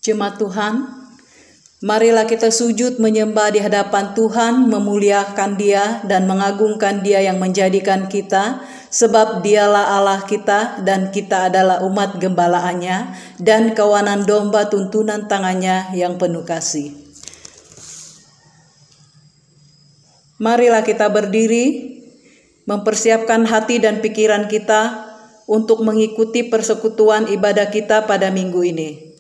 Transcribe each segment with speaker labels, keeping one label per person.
Speaker 1: Jemaat Tuhan, marilah kita sujud menyembah di hadapan Tuhan, memuliakan Dia dan mengagungkan Dia yang menjadikan kita, sebab Dialah Allah kita dan kita adalah umat gembalaannya dan kawanan domba tuntunan tangannya yang penuh kasih. Marilah kita berdiri, mempersiapkan hati dan pikiran kita untuk mengikuti persekutuan ibadah kita pada minggu ini.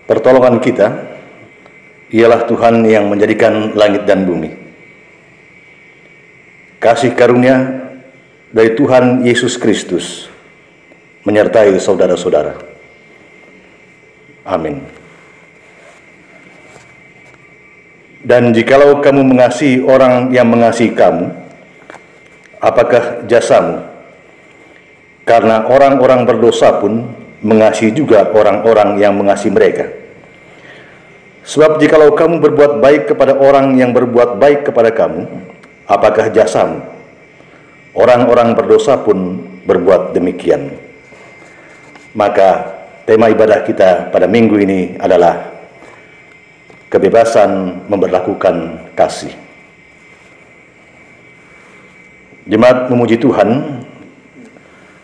Speaker 2: Pertolongan kita ialah Tuhan yang menjadikan langit dan bumi. Kasih karunia dari Tuhan Yesus Kristus menyertai saudara-saudara. Amin. Dan jikalau kamu mengasihi orang yang mengasihi kamu, apakah jasamu? Karena orang-orang berdosa pun mengasihi juga orang-orang yang mengasihi mereka. Sebab jikalau kamu berbuat baik kepada orang yang berbuat baik kepada kamu, apakah jasamu? Orang-orang berdosa pun berbuat demikian. Maka tema ibadah kita pada minggu ini adalah kebebasan memberlakukan kasih. Jemaat memuji Tuhan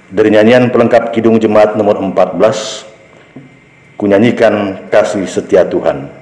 Speaker 2: dari nyanyian pelengkap Kidung Jemaat nomor 14, kunyanyikan kasih setia Tuhan.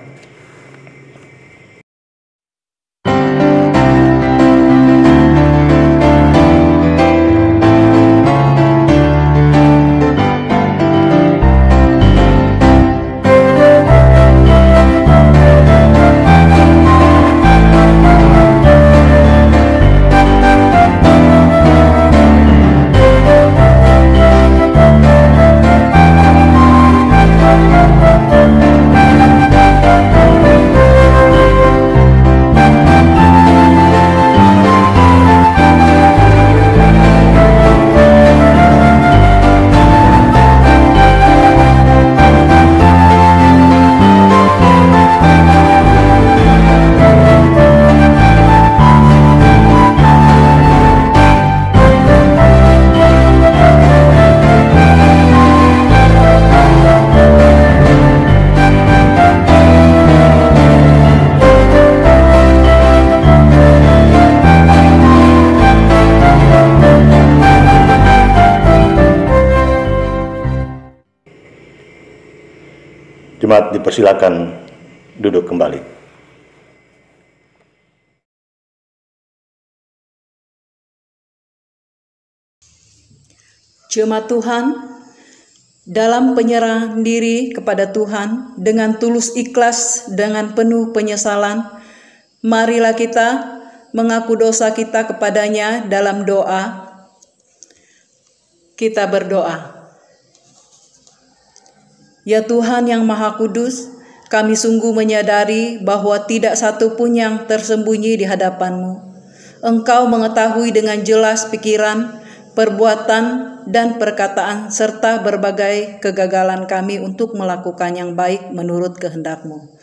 Speaker 2: Jemaat dipersilakan duduk kembali.
Speaker 1: Jemaat Tuhan, dalam penyerahan diri kepada Tuhan dengan tulus ikhlas dengan penuh penyesalan, marilah kita mengaku dosa kita kepadanya dalam doa. Kita berdoa. Ya Tuhan yang Maha Kudus, kami sungguh menyadari bahwa tidak satu pun yang tersembunyi di hadapan-Mu. Engkau mengetahui dengan jelas pikiran, perbuatan, dan perkataan, serta berbagai kegagalan kami untuk melakukan yang baik menurut kehendak-Mu.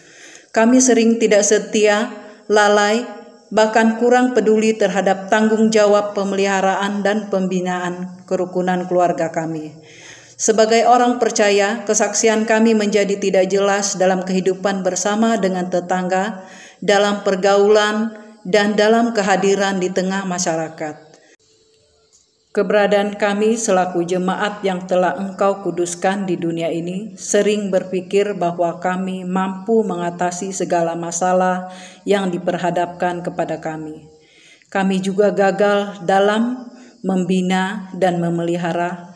Speaker 1: Kami sering tidak setia, lalai, bahkan kurang peduli terhadap tanggung jawab pemeliharaan dan pembinaan kerukunan keluarga kami. Sebagai orang percaya, kesaksian kami menjadi tidak jelas dalam kehidupan bersama dengan tetangga, dalam pergaulan, dan dalam kehadiran di tengah masyarakat. Keberadaan kami selaku jemaat yang telah Engkau kuduskan di dunia ini sering berpikir bahwa kami mampu mengatasi segala masalah yang diperhadapkan kepada kami. Kami juga gagal dalam membina dan memelihara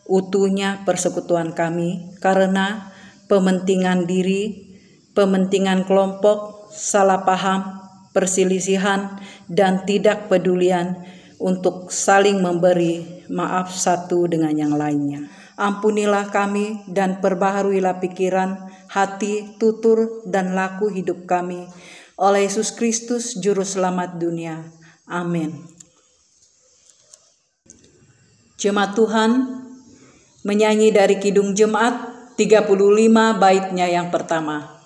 Speaker 1: utuhnya persekutuan kami karena pementingan diri, pementingan kelompok, salah paham, perselisihan, dan tidak pedulian untuk saling memberi maaf satu dengan yang lainnya. Ampunilah kami dan perbaharuilah pikiran, hati, tutur, dan laku hidup kami oleh Yesus Kristus Juru Selamat dunia. Amin. Jemaat Tuhan, menyanyi dari Kidung Jemaat 35 baitnya yang pertama.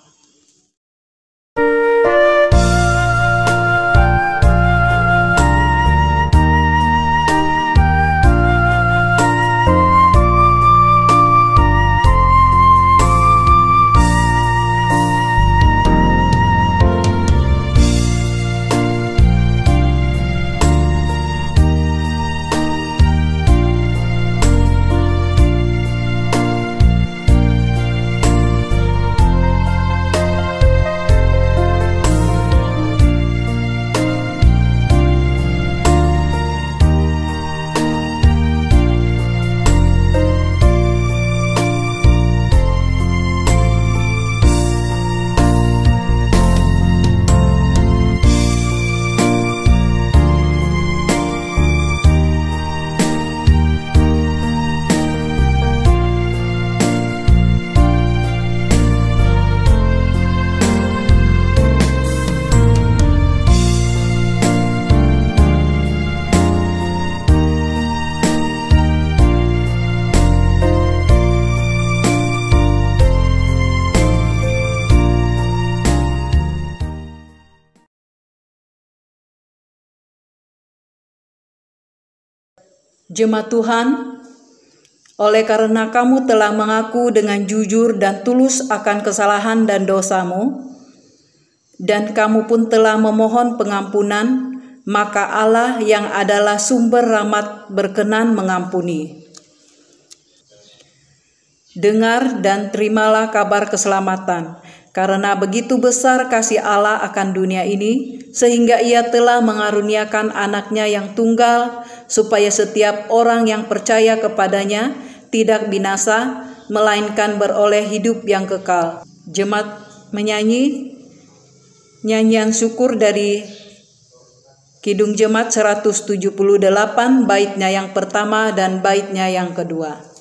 Speaker 1: Jemaat Tuhan, oleh karena kamu telah mengaku dengan jujur dan tulus akan kesalahan dan dosamu, dan kamu pun telah memohon pengampunan, maka Allah yang adalah sumber rahmat berkenan mengampuni. Dengar dan terimalah kabar keselamatan, karena begitu besar kasih Allah akan dunia ini, sehingga Ia telah mengaruniakan anaknya yang tunggal, supaya setiap orang yang percaya kepadanya tidak binasa, melainkan beroleh hidup yang kekal. Jemaat menyanyi nyanyian syukur dari Kidung Jemaat 178, baitnya yang pertama dan baitnya yang kedua.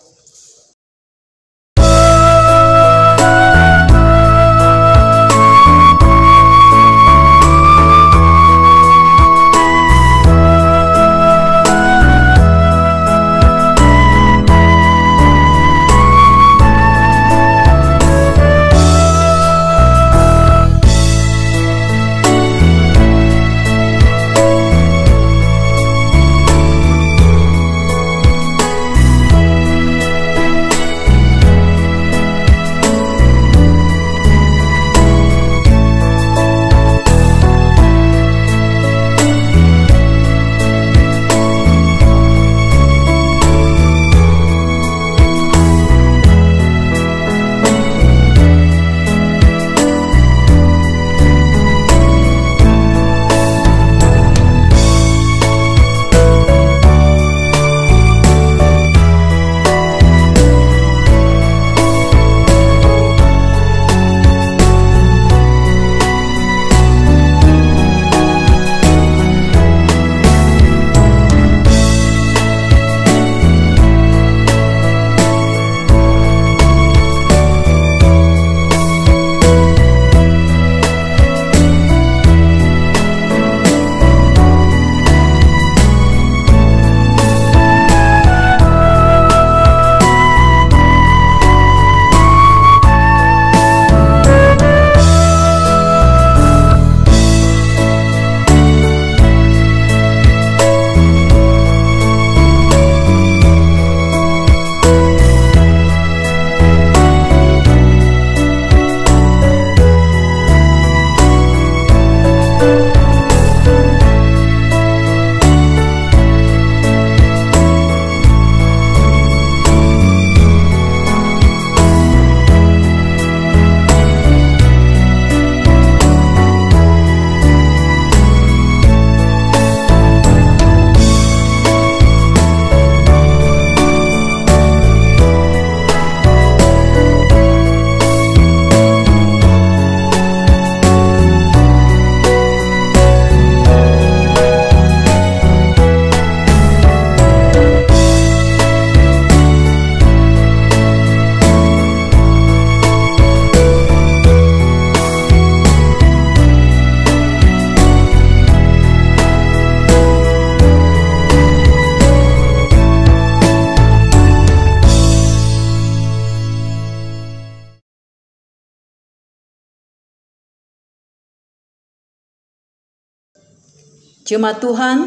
Speaker 1: Jemaat Tuhan,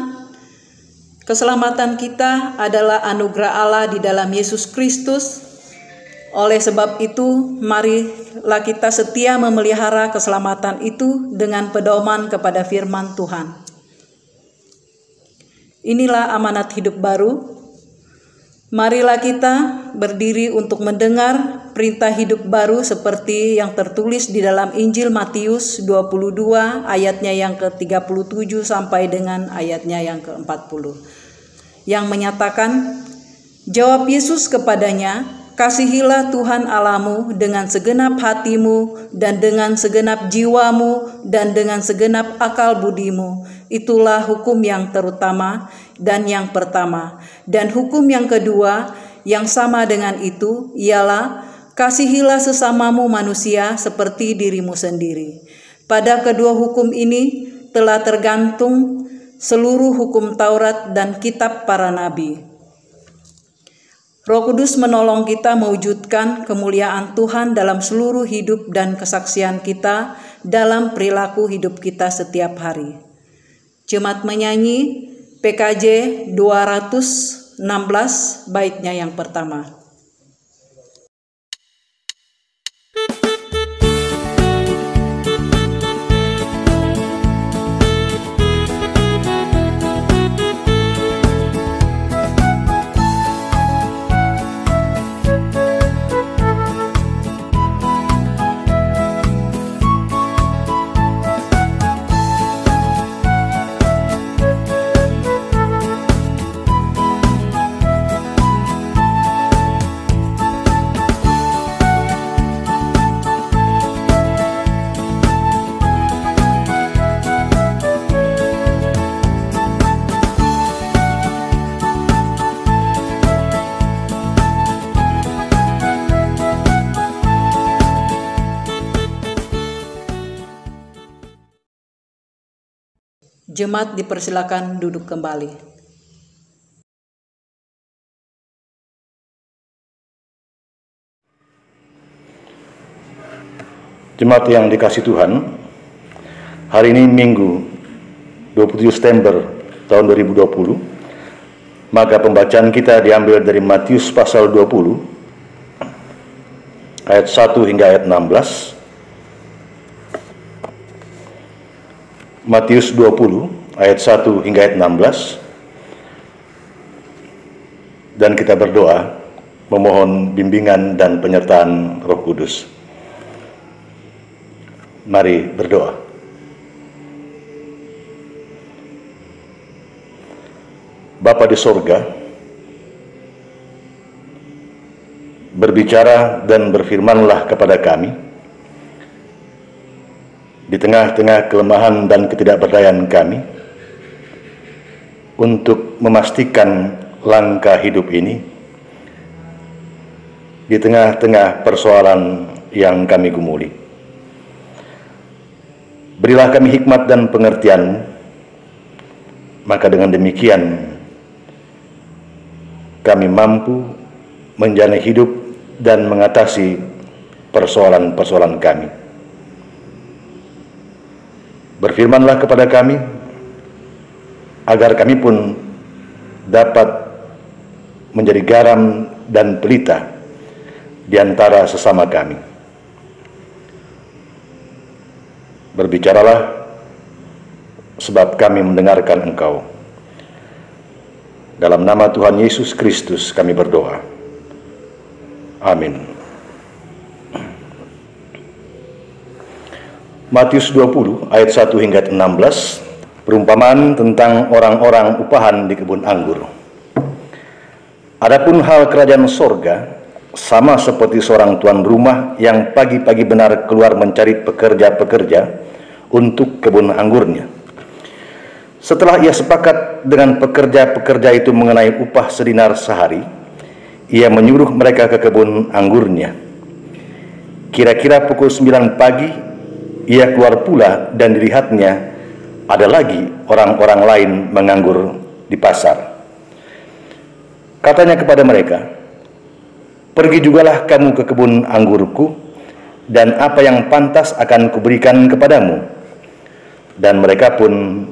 Speaker 1: keselamatan kita adalah anugerah Allah di dalam Yesus Kristus. Oleh sebab itu, marilah kita setia memelihara keselamatan itu dengan pedoman kepada firman Tuhan. Inilah amanat hidup baru. Marilah kita berdiri untuk mendengar perintah hidup baru seperti yang tertulis di dalam Injil Matius 22 ayatnya yang ke-37 sampai dengan ayatnya yang ke-40. Yang menyatakan, jawab Yesus kepadanya, kasihilah Tuhan Allahmu dengan segenap hatimu dan dengan segenap jiwamu dan dengan segenap akal budimu. Itulah hukum yang terutama dan yang pertama. Dan hukum yang kedua yang sama dengan itu ialah kasihilah sesamamu manusia seperti dirimu sendiri. Pada kedua hukum ini telah tergantung seluruh hukum Taurat dan kitab para nabi. Roh Kudus menolong kita mewujudkan kemuliaan Tuhan dalam seluruh hidup dan kesaksian kita dalam perilaku hidup kita setiap hari. Jemaat menyanyi PKJ 200 16 baitnya yang pertama. Jemaat dipersilakan duduk kembali.
Speaker 2: Jemaat yang dikasihi Tuhan, hari ini Minggu 27 September tahun 2020, maka pembacaan kita diambil dari Matius pasal 20 ayat 1 hingga ayat 16. Matius 20 ayat 1 hingga ayat 16, dan kita berdoa memohon bimbingan dan penyertaan Roh Kudus. Mari berdoa. Bapa di sorga, berbicara dan berfirmanlah kepada kami di tengah-tengah kelemahan dan ketidakberdayaan kami, untuk memastikan langkah hidup ini di tengah-tengah persoalan yang kami gumuli. Berilah kami hikmat dan pengertian, maka dengan demikian kami mampu menjalani hidup dan mengatasi persoalan-persoalan kami. Berfirmanlah kepada kami, agar kami pun dapat menjadi garam dan pelita di antara sesama kami. Berbicaralah, sebab kami mendengarkan Engkau. Dalam nama Tuhan Yesus Kristus kami berdoa. Amin. Matius 20 ayat 1 hingga 16, perumpamaan tentang orang-orang upahan di kebun anggur. Adapun hal kerajaan sorga sama seperti seorang tuan rumah yang pagi-pagi benar keluar mencari pekerja-pekerja untuk kebun anggurnya. Setelah ia sepakat dengan pekerja-pekerja itu mengenai upah sedinar sehari, ia menyuruh mereka ke kebun anggurnya. Kira-kira pukul 9 pagi, ia keluar pula dan dilihatnya ada lagi orang-orang lain menganggur di pasar. Katanya kepada mereka, "Pergi jugalah kamu ke kebun anggurku, dan apa yang pantas akan kuberikan kepadamu." Dan mereka pun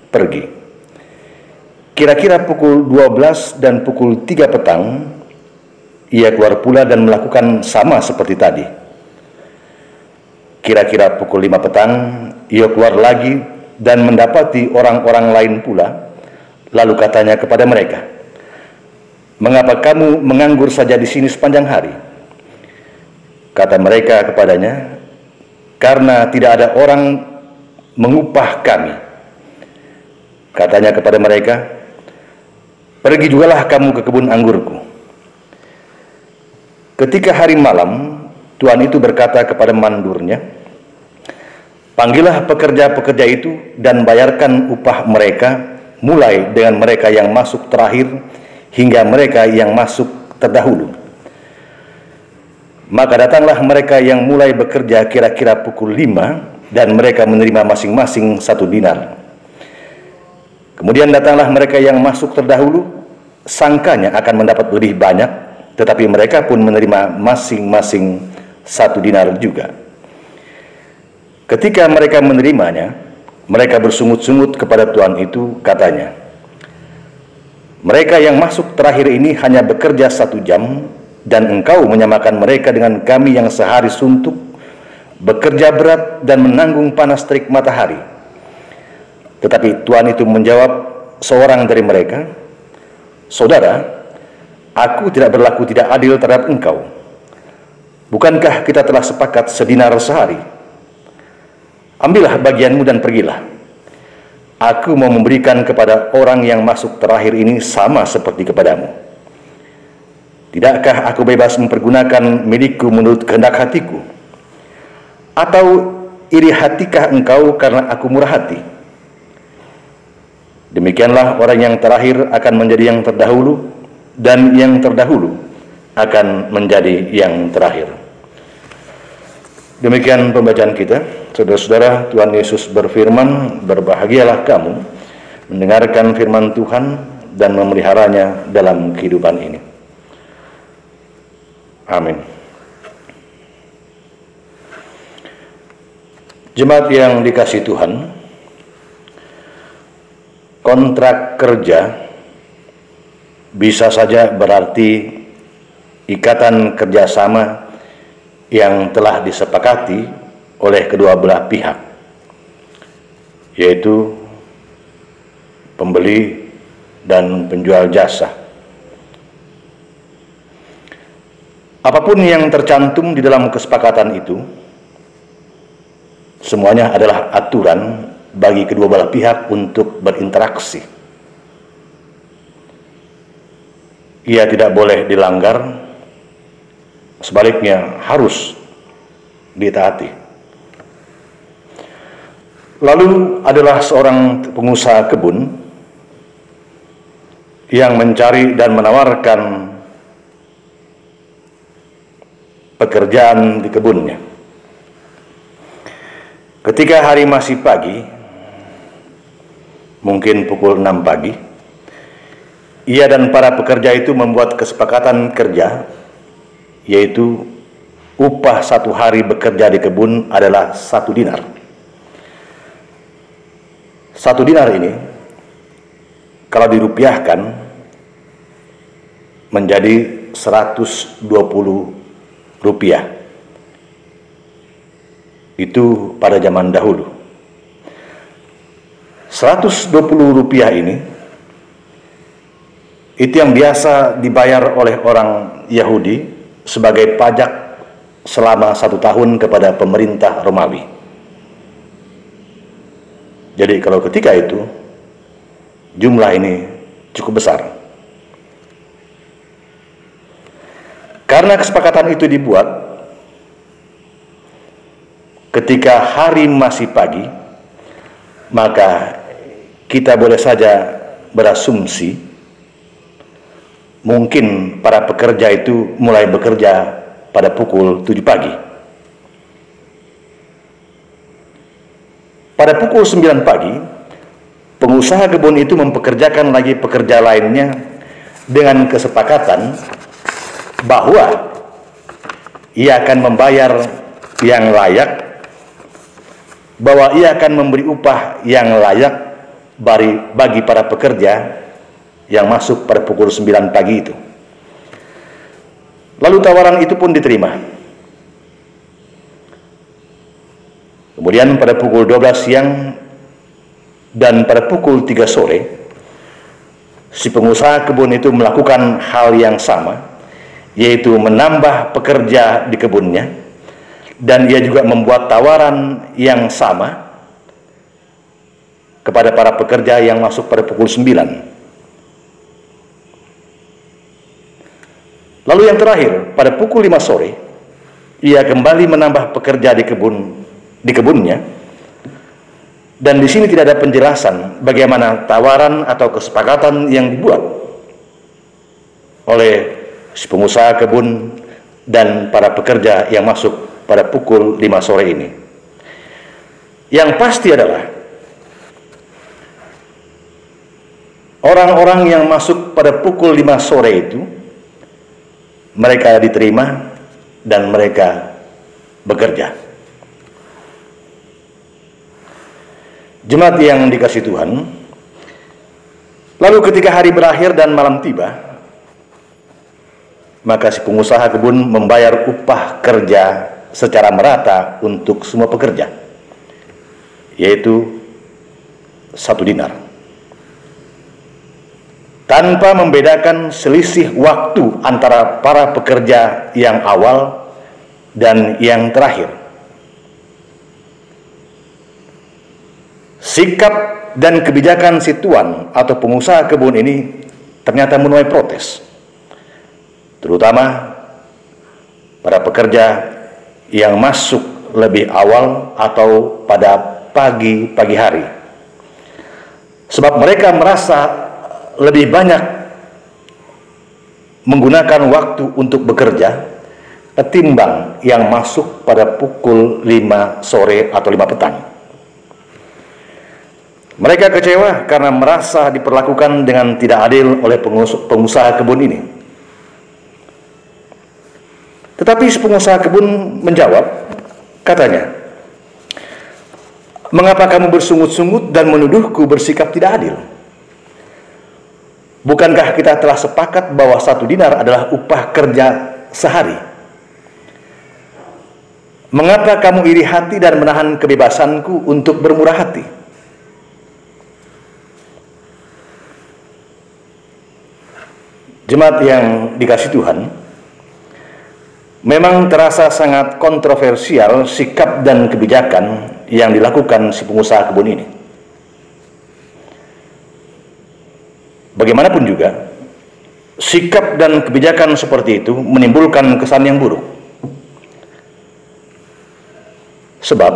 Speaker 2: pergi. Kira-kira pukul 12 dan pukul 3 petang, ia keluar pula dan melakukan sama seperti tadi. Kira-kira pukul 5 petang, ia keluar lagi dan mendapati orang-orang lain pula. Lalu katanya kepada mereka, "Mengapa kamu menganggur saja di sini sepanjang hari?" Kata mereka kepadanya, "Karena tidak ada orang mengupah kami." Katanya kepada mereka, "Pergi jugalah kamu ke kebun anggurku." Ketika hari malam, tuan itu berkata kepada mandurnya, "Panggillah pekerja-pekerja itu dan bayarkan upah mereka, mulai dengan mereka yang masuk terakhir hingga mereka yang masuk terdahulu." Maka datanglah mereka yang mulai bekerja kira-kira pukul 5, dan mereka menerima masing-masing 1 dinar. Kemudian datanglah mereka yang masuk terdahulu, sangkanya akan mendapat lebih banyak, tetapi mereka pun menerima masing-masing 1 dinar juga. Ketika mereka menerimanya, mereka bersungut-sungut kepada tuan itu, katanya, Mereka yang masuk terakhir ini hanya bekerja 1 jam, dan engkau menyamakan mereka dengan kami yang sehari suntuk, bekerja berat dan menanggung panas terik matahari. Tetapi Tuhan itu menjawab seorang dari mereka, Saudara, aku tidak berlaku tidak adil terhadap engkau. Bukankah kita telah sepakat sedinar sehari? Ambillah bagianmu dan pergilah. Aku mau memberikan kepada orang yang masuk terakhir ini sama seperti kepadamu. Tidakkah aku bebas mempergunakan milikku menurut kehendak hatiku? Atau iri hatikah engkau karena aku murah hati? Demikianlah orang yang terakhir akan menjadi yang terdahulu, dan yang terdahulu akan menjadi yang terakhir. Demikian pembacaan kita. Saudara-saudara, Tuhan Yesus berfirman, berbahagialah kamu mendengarkan firman Tuhan dan memeliharanya dalam kehidupan ini. Amin. Jemaat yang dikasihi Tuhan, kontrak kerja bisa saja berarti ikatan kerjasama yang telah disepakati oleh kedua belah pihak, yaitu pembeli dan penjual jasa. Apapun yang tercantum di dalam kesepakatan itu, semuanya adalah aturan bagi kedua belah pihak untuk berinteraksi. Ia tidak boleh dilanggar, sebaliknya harus ditaati. Lalu adalah seorang pengusaha kebun yang mencari dan menawarkan pekerjaan di kebunnya. Ketika hari masih pagi, mungkin pukul 6 pagi, ia dan para pekerja itu membuat kesepakatan kerja, yaitu upah 1 hari bekerja di kebun adalah 1 dinar. 1 dinar ini kalau dirupiahkan menjadi 120 rupiah. Itu pada zaman dahulu. 120 rupiah ini itu yang biasa dibayar oleh orang Yahudi sebagai pajak selama 1 tahun kepada pemerintah Romawi. Jadi kalau ketika itu jumlah ini cukup besar. Karena kesepakatan itu dibuat ketika hari masih pagi, maka kita boleh saja berasumsi mungkin para pekerja itu mulai bekerja pada pukul 7 pagi. Pada pukul 9 pagi, pengusaha kebun itu mempekerjakan lagi pekerja lainnya dengan kesepakatan bahwa ia akan membayar yang layak, bahwa ia akan memberi upah yang layak bagi para pekerja yang masuk pada pukul 9 pagi itu. Lalu tawaran itu pun diterima. Kemudian pada pukul 12 siang dan pada pukul 3 sore, si pengusaha kebun itu melakukan hal yang sama, yaitu menambah pekerja di kebunnya, dan ia juga membuat tawaran yang sama kepada para pekerja yang masuk pada pukul 9. Lalu yang terakhir, pada pukul 5 sore, ia kembali menambah pekerja di kebunnya, dan di sini tidak ada penjelasan bagaimana tawaran atau kesepakatan yang dibuat oleh si pengusaha kebun dan para pekerja yang masuk pada pukul 5 sore ini. Yang pasti adalah orang-orang yang masuk pada pukul 5 sore itu, mereka diterima dan mereka bekerja. Jemaat yang dikasihi Tuhan, Lalu ketika hari berakhir dan malam tiba, maka si pengusaha kebun membayar upah kerja secara merata untuk semua pekerja, yaitu 1 dinar, tanpa membedakan selisih waktu antara para pekerja yang awal dan yang terakhir. Sikap dan kebijakan si tuan atau pengusaha kebun ini ternyata menuai protes, terutama para pekerja yang masuk lebih awal atau pada pagi hari, sebab mereka merasa lebih banyak menggunakan waktu untuk bekerja ketimbang yang masuk pada pukul 5 sore atau 5 petang. Mereka kecewa karena merasa diperlakukan dengan tidak adil oleh pengusaha kebun ini. Tetapi pengusaha kebun menjawab, katanya, "Mengapa kamu bersungut-sungut dan menuduhku bersikap tidak adil? Bukankah kita telah sepakat bahwa 1 dinar adalah upah kerja sehari? Mengapa kamu iri hati dan menahan kebebasanku untuk bermurah hati?" Jemaat yang dikasihi Tuhan, memang terasa sangat kontroversial sikap dan kebijakan yang dilakukan si pengusaha kebun ini. Bagaimanapun juga, sikap dan kebijakan seperti itu menimbulkan kesan yang buruk. Sebab,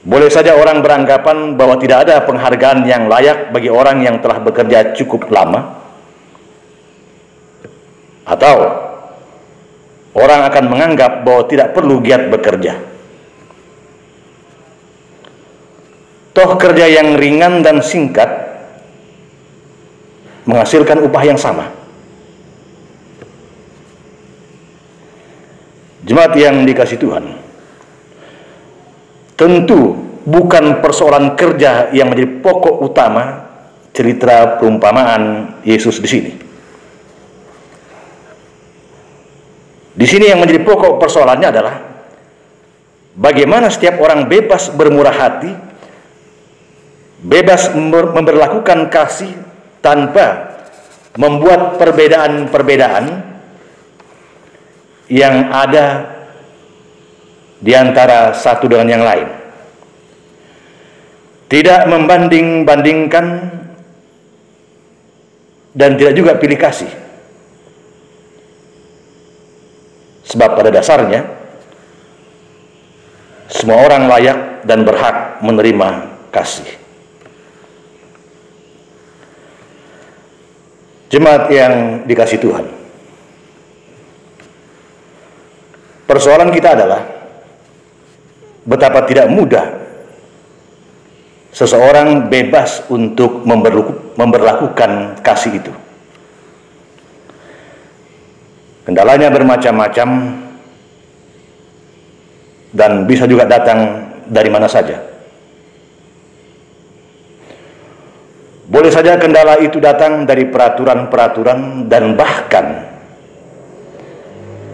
Speaker 2: boleh saja orang beranggapan bahwa tidak ada penghargaan yang layak bagi orang yang telah bekerja cukup lama, atau orang akan menganggap bahwa tidak perlu giat bekerja. Toh kerja yang ringan dan singkat menghasilkan upah yang sama. Jemaat yang dikasihi Tuhan, tentu bukan persoalan kerja yang menjadi pokok utama cerita perumpamaan Yesus di sini. Di sini yang menjadi pokok persoalannya adalah bagaimana setiap orang bebas bermurah hati, bebas memberlakukan kasih tanpa membuat perbedaan-perbedaan yang ada di antara satu dengan yang lain. Tidak membanding-bandingkan dan tidak juga pilih kasih. Sebab pada dasarnya semua orang layak dan berhak menerima kasih. Jemaat yang dikasihi Tuhan, persoalan kita adalah betapa tidak mudah seseorang bebas untuk memberlakukan kasih itu. Kendalanya bermacam-macam dan bisa juga datang dari mana saja. Boleh saja kendala itu datang dari peraturan-peraturan dan bahkan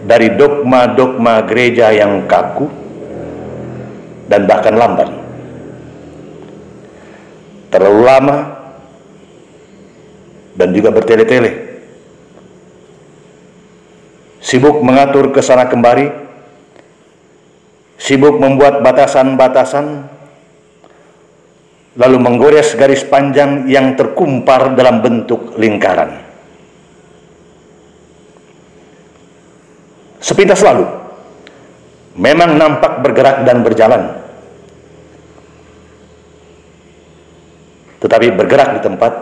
Speaker 2: dari dogma-dogma gereja yang kaku dan bahkan lamban. Terlalu lama dan juga bertele-tele. Sibuk mengatur kesana kemari, sibuk membuat batasan-batasan, lalu menggores garis panjang yang terkumpar dalam bentuk lingkaran. Sepintas lalu, memang nampak bergerak dan berjalan, tetapi bergerak di tempat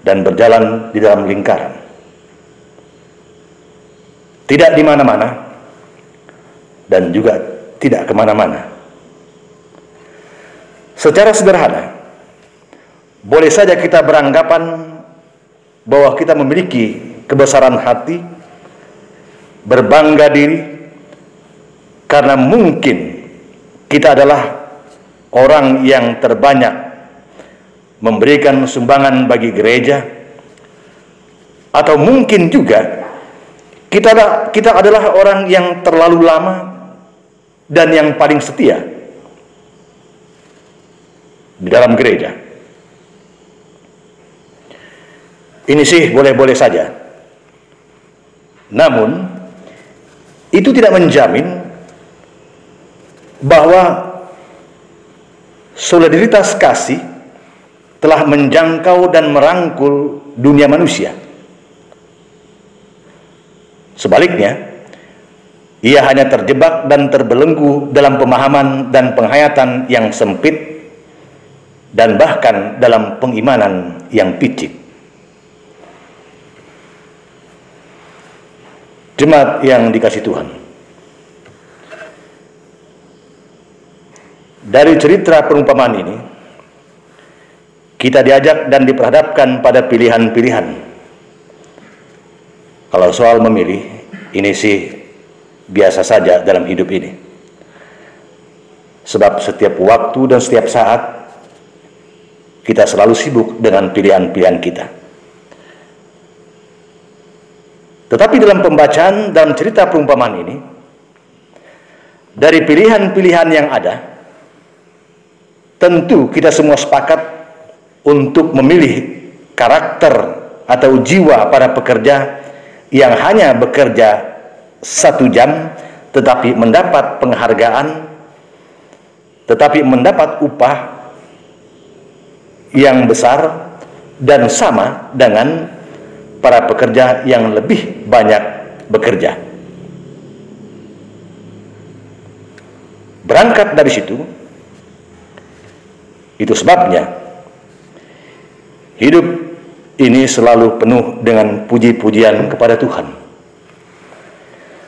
Speaker 2: dan berjalan di dalam lingkaran. Tidak di mana-mana dan juga tidak kemana-mana. Secara sederhana, boleh saja kita beranggapan bahwa kita memiliki kebesaran hati, berbangga diri, karena mungkin kita adalah orang yang terbanyak memberikan sumbangan bagi gereja, atau mungkin juga kita adalah orang yang terlalu lama dan yang paling setia di dalam gereja. Ini sih boleh-boleh saja. Namun, itu tidak menjamin bahwa solidaritas kasih telah menjangkau dan merangkul dunia manusia. Sebaliknya, ia hanya terjebak dan terbelenggu dalam pemahaman dan penghayatan yang sempit dan bahkan dalam pengimanan yang picik. Jemaat yang dikasihi Tuhan, dari cerita perumpamaan ini kita diajak dan diperhadapkan pada pilihan-pilihan. Kalau soal memilih, ini sih biasa saja dalam hidup ini. Sebab setiap waktu dan setiap saat kita selalu sibuk dengan pilihan-pilihan kita. Tetapi dalam pembacaan dalam cerita perumpamaan ini, dari pilihan-pilihan yang ada, tentu kita semua sepakat untuk memilih karakter atau jiwa para pekerja yang hanya bekerja 1 jam, tetapi mendapat penghargaan, tetapi mendapat upah yang besar dan sama dengan para pekerja yang lebih banyak bekerja. Berangkat dari situ, itu sebabnya hidup ini selalu penuh dengan puji-pujian kepada Tuhan.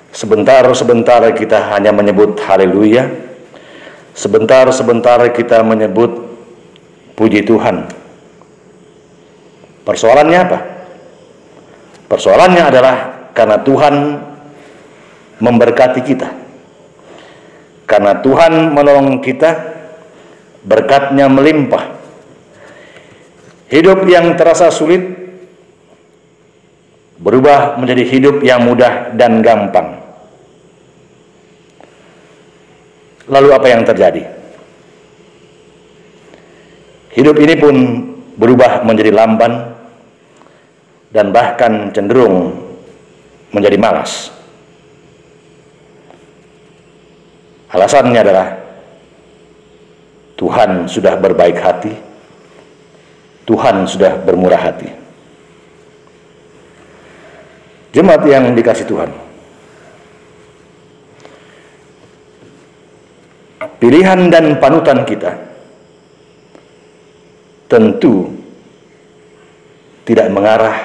Speaker 2: Sebentar-sebentar kita hanya menyebut haleluya, sebentar-sebentar kita menyebut puji Tuhan. Persoalannya apa? Persoalannya adalah karena Tuhan memberkati kita, karena Tuhan menolong kita, berkat-Nya melimpah. Hidup yang terasa sulit berubah menjadi hidup yang mudah dan gampang. Lalu apa yang terjadi? Hidup ini pun berubah menjadi lamban dan bahkan cenderung menjadi malas. Alasannya adalah Tuhan sudah berbaik hati, Tuhan sudah bermurah hati. Jemaat yang dikasihi Tuhan, pilihan dan panutan kita tentu tidak mengarah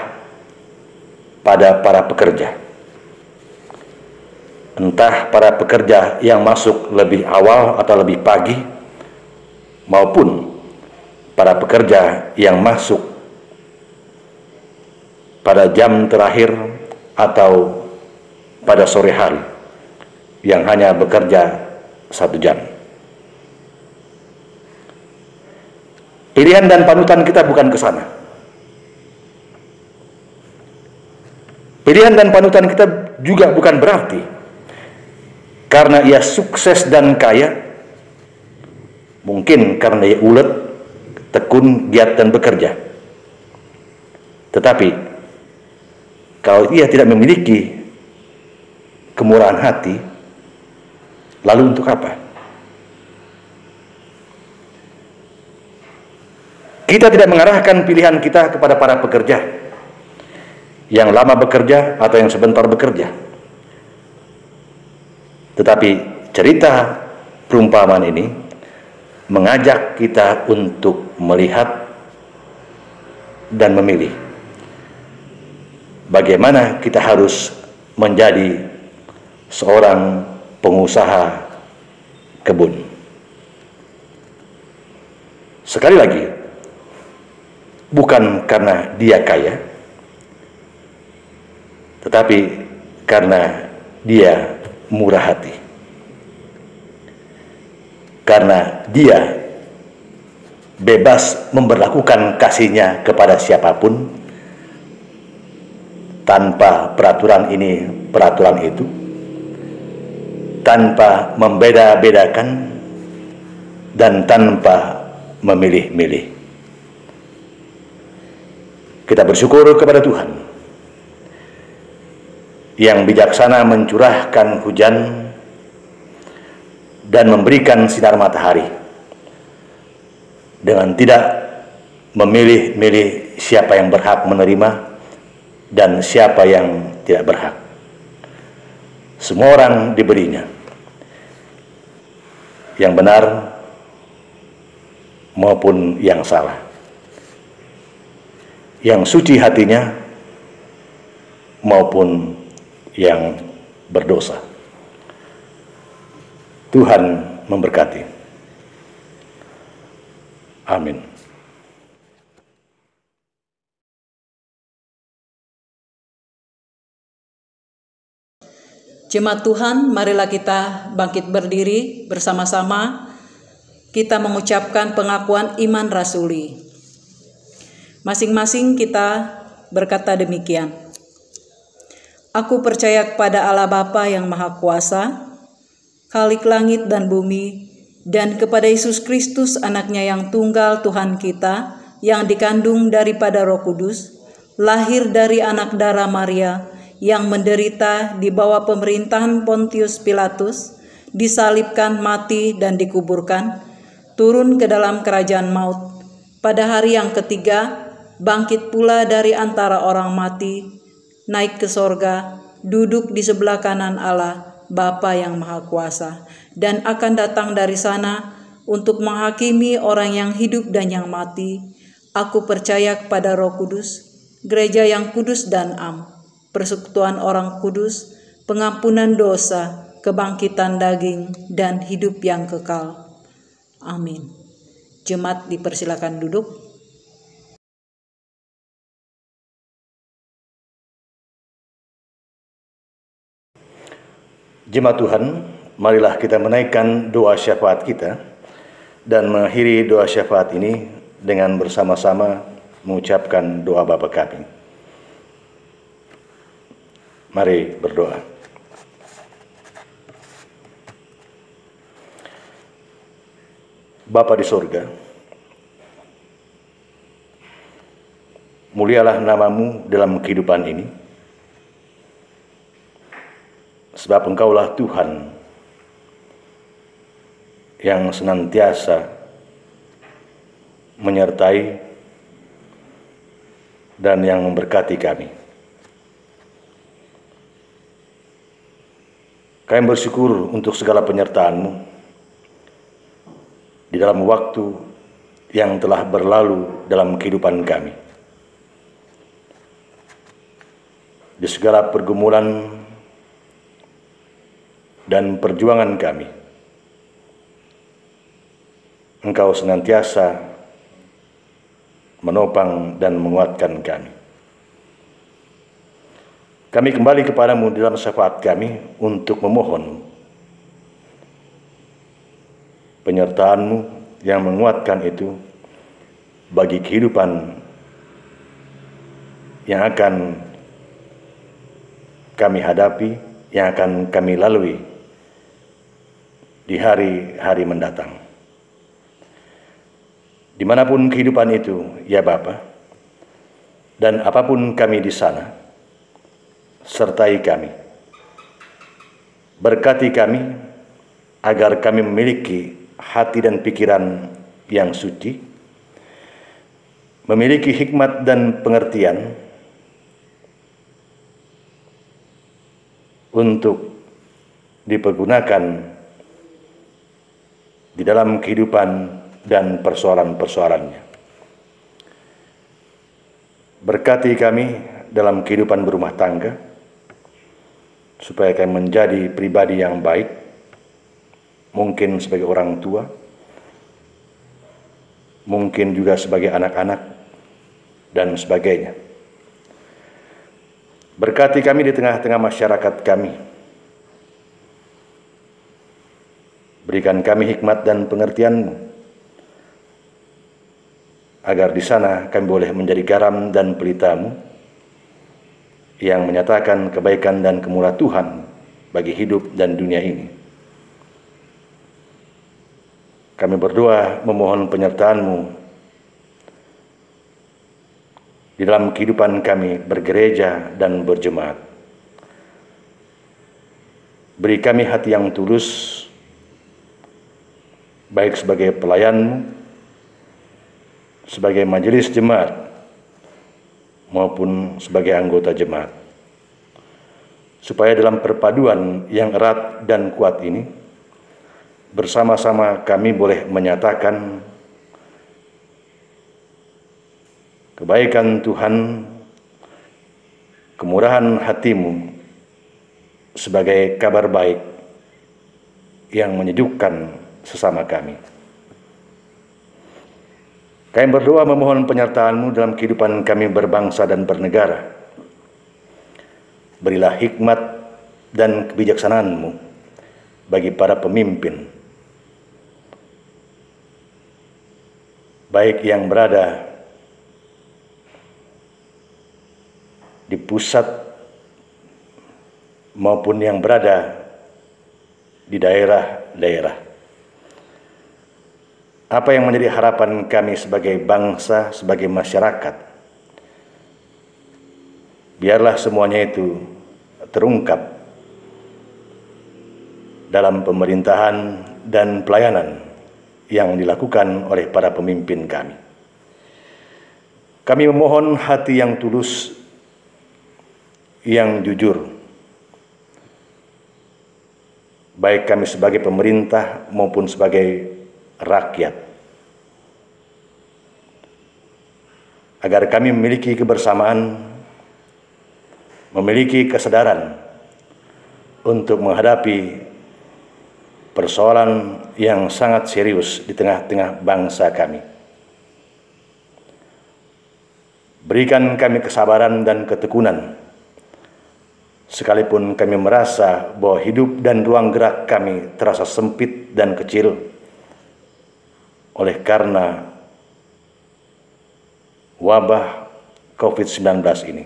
Speaker 2: pada para pekerja. Entah para pekerja yang masuk lebih awal atau lebih pagi, maupun para pekerja yang masuk pada jam terakhir atau pada sore hari, yang hanya bekerja 1 jam. Pilihan dan panutan kita bukan ke sana. Pilihan dan panutan kita juga bukan berarti karena ia sukses dan kaya, mungkin karena ia ulet, tekun, giat dan bekerja. Tetapi kalau ia tidak memiliki kemurahan hati, lalu untuk apa? Kita tidak mengarahkan pilihan kita kepada para pekerja yang lama bekerja atau yang sebentar bekerja. Tetapi cerita perumpamaan ini mengajak kita untuk melihat dan memilih bagaimana kita harus menjadi seorang pengusaha kebun. Sekali lagi, bukan karena dia kaya, tetapi karena dia murah hati, karena dia bebas memberlakukan kasih-Nya kepada siapapun, tanpa peraturan ini, peraturan itu, tanpa membeda-bedakan, dan tanpa memilih-milih. Kita bersyukur kepada Tuhan yang bijaksana mencurahkan hujan dan memberikan sinar matahari dengan tidak memilih-milih siapa yang berhak menerima dan siapa yang tidak berhak. Semua orang diberinya yang benar maupun yang salah, yang suci hatinya maupun yang berdosa. Tuhan memberkati. Amin.
Speaker 1: Jemaat Tuhan, marilah kita bangkit berdiri bersama-sama. Kita mengucapkan pengakuan iman rasuli. Masing-masing kita berkata demikian. Aku percaya kepada Allah Bapa yang Maha Kuasa, Khalik langit dan bumi, dan kepada Yesus Kristus anaknya yang tunggal Tuhan kita, yang dikandung daripada Roh Kudus, lahir dari anak darah Maria, yang menderita di bawah pemerintahan Pontius Pilatus, disalibkan, mati, dan dikuburkan, turun ke dalam kerajaan maut. Pada hari yang ketiga, bangkit pula dari antara orang mati, naik ke sorga, duduk di sebelah kanan Allah, Bapa yang Maha Kuasa, dan akan datang dari sana untuk menghakimi orang yang hidup dan yang mati. Aku percaya kepada Roh Kudus, gereja yang kudus dan am, persekutuan orang kudus, pengampunan dosa, kebangkitan daging, dan hidup yang kekal. Amin. Jemaat dipersilakan duduk.
Speaker 2: Jemaat Tuhan, marilah kita menaikkan doa syafaat kita dan mengakhiri doa syafaat ini dengan bersama-sama mengucapkan doa Bapa kami. Mari berdoa. Bapa di sorga, mulialah nama-Mu dalam kehidupan ini, sebab Engkaulah Tuhan yang senantiasa menyertai dan yang memberkati kami. Kami bersyukur untuk segala penyertaan-Mu di dalam waktu yang telah berlalu dalam kehidupan kami. Di segala pergumulan dan perjuangan kami, Engkau senantiasa menopang dan menguatkan kami. Kami kembali kepadamu dalam syafaat kami untuk memohon penyertaan-Mu yang menguatkan itu bagi kehidupan yang akan kami hadapi, yang akan kami lalui di hari-hari mendatang. Dimanapun kehidupan itu, ya Bapa, dan apapun kami di sana, sertai kami, berkati kami, agar kami memiliki hati dan pikiran yang suci, memiliki hikmat dan pengertian untuk dipergunakan di dalam kehidupan dan persoalan-persoalannya. Berkati kami dalam kehidupan berumah tangga, supaya kami menjadi pribadi yang baik, mungkin sebagai orang tua, mungkin juga sebagai anak-anak, dan sebagainya. Berkati kami di tengah-tengah masyarakat kami. Berikan kami hikmat dan pengertian-Mu agar di sana kami boleh menjadi garam dan pelita-Mu yang menyatakan kebaikan dan kemurahan Tuhan bagi hidup dan dunia ini. Kami berdoa memohon penyertaan-Mu di dalam kehidupan kami bergereja dan berjemaat. Beri kami hati yang tulus, baik sebagai pelayan-Mu, sebagai majelis jemaat, maupun sebagai anggota jemaat. Supaya dalam perpaduan yang erat dan kuat ini, bersama-sama kami boleh menyatakan kebaikan Tuhan, kemurahan hati-Mu sebagai kabar baik yang menyejukkan sesama kami. Kami berdoa memohon penyertaan-Mu dalam kehidupan kami berbangsa dan bernegara. Berilah hikmat dan kebijaksanaan-Mu bagi para pemimpin, baik yang berada di pusat maupun yang berada di daerah-daerah. Apa yang menjadi harapan kami sebagai bangsa, sebagai masyarakat, biarlah semuanya itu terungkap dalam pemerintahan dan pelayanan yang dilakukan oleh para pemimpin kami. Kami memohon hati yang tulus, yang jujur, baik kami sebagai pemerintah maupun sebagai rakyat, agar kami memiliki kebersamaan, memiliki kesadaran untuk menghadapi persoalan yang sangat serius di tengah-tengah bangsa kami. Berikan kami kesabaran dan ketekunan, sekalipun kami merasa bahwa hidup dan ruang gerak kami terasa sempit dan kecil oleh karena wabah COVID-19 ini.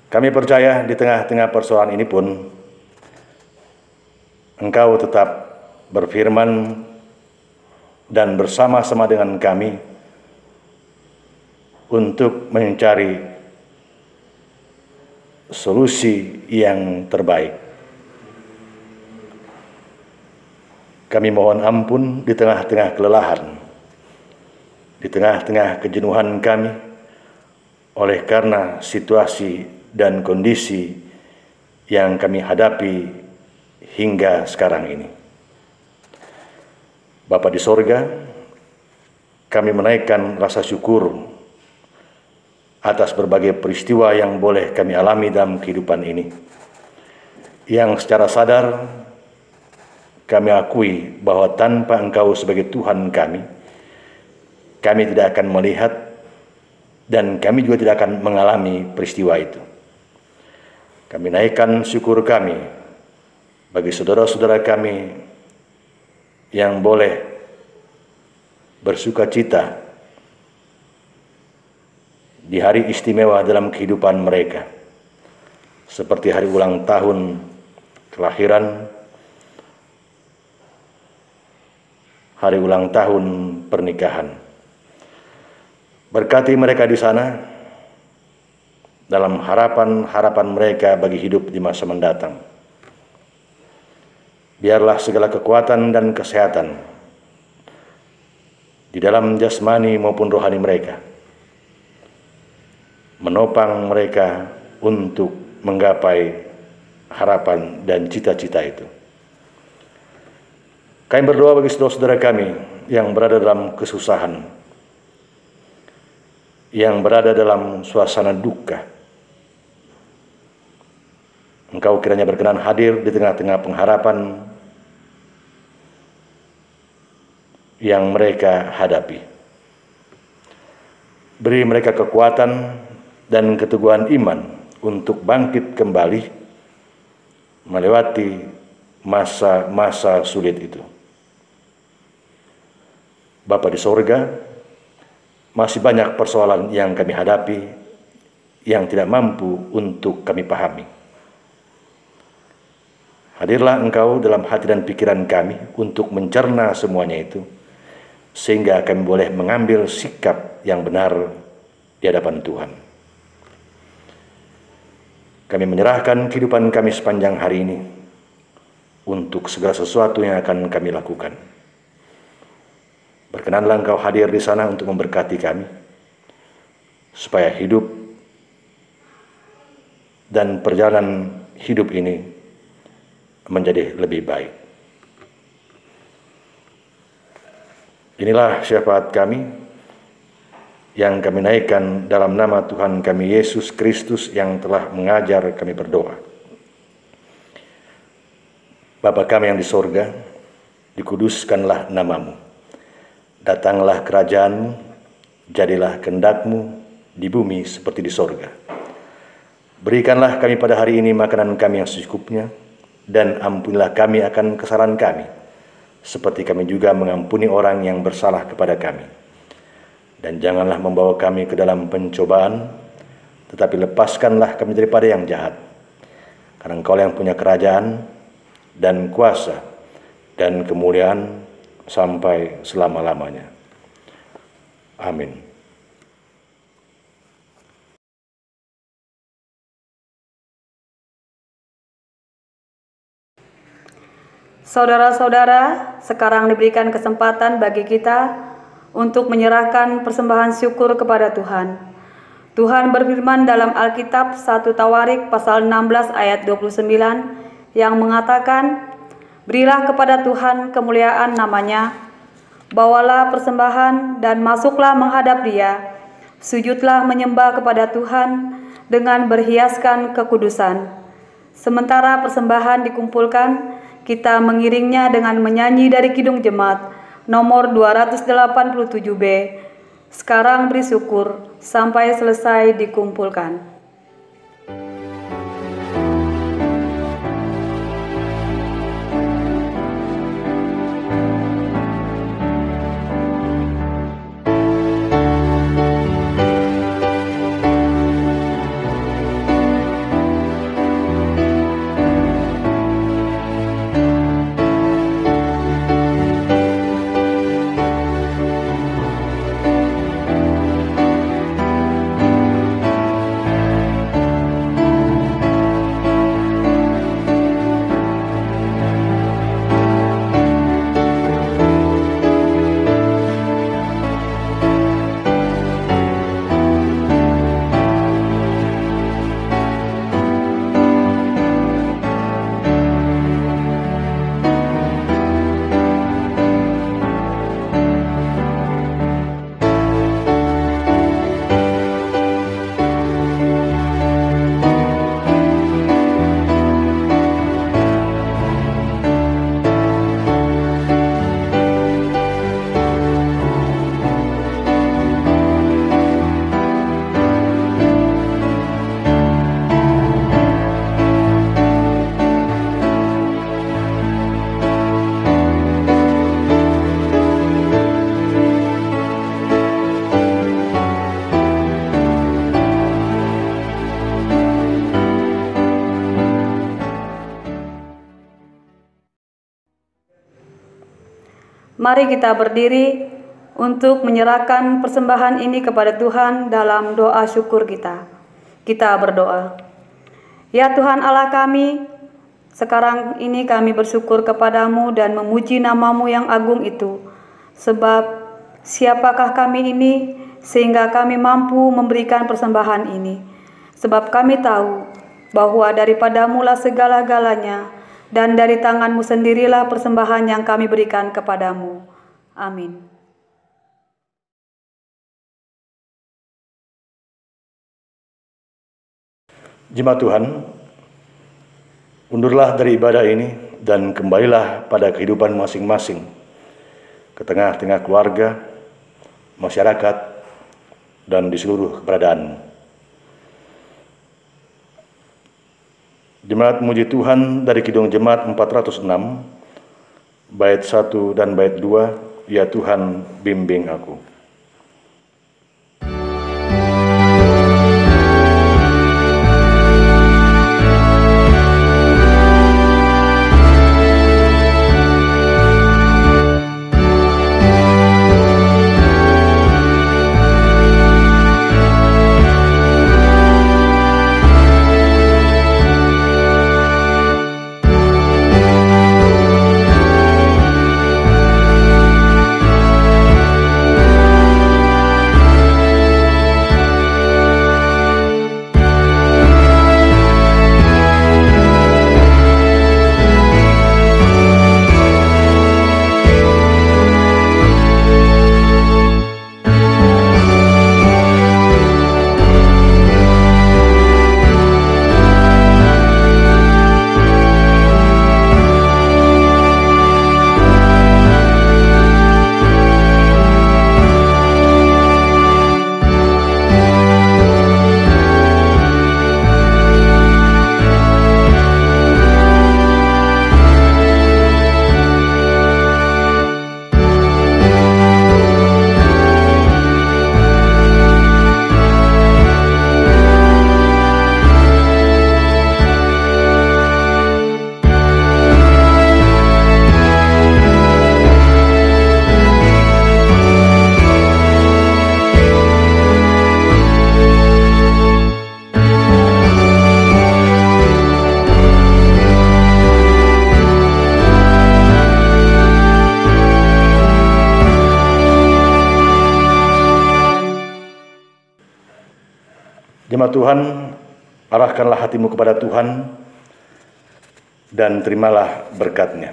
Speaker 2: Kami percaya di tengah-tengah persoalan ini pun Engkau tetap berfirman dan bersama-sama dengan kami untuk mencari solusi yang terbaik. Kami mohon ampun di tengah-tengah kelelahan, di tengah-tengah kejenuhan kami oleh karena situasi dan kondisi yang kami hadapi hingga sekarang ini. Bapa di sorga, kami menaikkan rasa syukur atas berbagai peristiwa yang boleh kami alami dalam kehidupan ini, yang secara sadar kami akui bahwa tanpa Engkau sebagai Tuhan kami tidak akan melihat dan kami juga tidak akan mengalami peristiwa itu. Kami naikkan syukur kami bagi saudara-saudara kami yang boleh bersuka cita di hari istimewa dalam kehidupan mereka, seperti hari ulang tahun kelahiran, hari ulang tahun pernikahan. Berkati mereka di sana dalam harapan-harapan mereka bagi hidup di masa mendatang. Biarlah segala kekuatan dan kesehatan di dalam jasmani maupun rohani mereka menopang mereka untuk menggapai harapan dan cita-cita itu. Kami berdoa bagi saudara-saudara kami yang berada dalam kesusahan, yang berada dalam suasana duka. Engkau kiranya berkenan hadir di tengah-tengah pengharapan yang mereka hadapi. Beri mereka kekuatan dan keteguhan iman untuk bangkit kembali melewati masa-masa sulit itu. Bapa di sorga, masih banyak persoalan yang kami hadapi yang tidak mampu untuk kami pahami. Hadirlah Engkau dalam hati dan pikiran kami untuk mencerna semuanya itu, sehingga kami boleh mengambil sikap yang benar di hadapan Tuhan. Kami menyerahkan kehidupan kami sepanjang hari ini untuk segala sesuatu yang akan kami lakukan. Berkenanlah Engkau hadir di sana untuk memberkati kami, supaya hidup dan perjalanan hidup ini menjadi lebih baik. Inilah syafaat kami yang kami naikkan dalam nama Tuhan kami Yesus Kristus yang telah mengajar kami berdoa. Bapa kami yang di sorga, dikuduskanlah namamu. Datanglah kerajaan-Mu, jadilah kehendak-Mu di bumi seperti di sorga. Berikanlah kami pada hari ini makanan kami yang secukupnya, dan ampunilah kami akan kesalahan kami, seperti kami juga mengampuni orang yang bersalah kepada kami. Dan janganlah membawa kami ke dalam pencobaan, tetapi lepaskanlah kami daripada yang jahat. Karena Engkau yang punya kerajaan, dan kuasa, dan kemuliaan, sampai selama-lamanya. Amin.
Speaker 3: Saudara-saudara, sekarang diberikan kesempatan bagi kita untuk menyerahkan persembahan syukur kepada Tuhan. Tuhan berfirman dalam Alkitab 1 Tawarik pasal 16 ayat 29 yang mengatakan, "Berilah kepada Tuhan kemuliaan namanya, bawalah persembahan dan masuklah menghadap Dia, sujudlah menyembah kepada Tuhan dengan berhiaskan kekudusan." Sementara persembahan dikumpulkan, kita mengiringnya dengan menyanyi dari Kidung Jemaat nomor 287B. Sekarang beri syukur sampai selesai dikumpulkan. Mari kita berdiri untuk menyerahkan persembahan ini kepada Tuhan dalam doa syukur kita. Kita berdoa. Ya Tuhan Allah kami, sekarang ini kami bersyukur kepadamu dan memuji namamu yang agung itu. Sebab siapakah kami ini sehingga kami mampu memberikan persembahan ini. Sebab kami tahu bahwa daripadamulah segala-galanya, dan dari tanganmu sendirilah persembahan yang kami berikan kepadamu. Amin.
Speaker 2: Jemaat Tuhan, undurlah dari ibadah ini dan kembalilah pada kehidupan masing-masing, ke tengah-tengah keluarga, masyarakat, dan di seluruh keberadaanmu. Jemaat muji Tuhan dari Kidung Jemaat 406, bait 1 dan bait 2 ya Tuhan, bimbing aku. Jemaat Tuhan, arahkanlah hatimu kepada Tuhan dan terimalah berkat-Nya.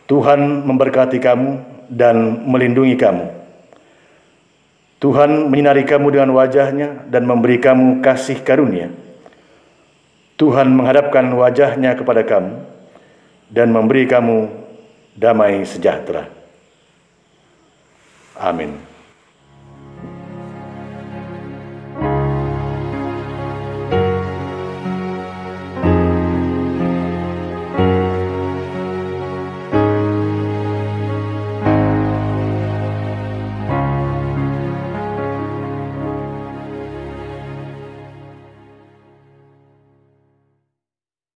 Speaker 2: Tuhan memberkati kamu dan melindungi kamu. Tuhan menyinari kamu dengan wajah-Nya dan memberi kamu kasih karunia. Tuhan menghadapkan wajah-Nya kepada kamu dan memberi kamu damai sejahtera. Amin.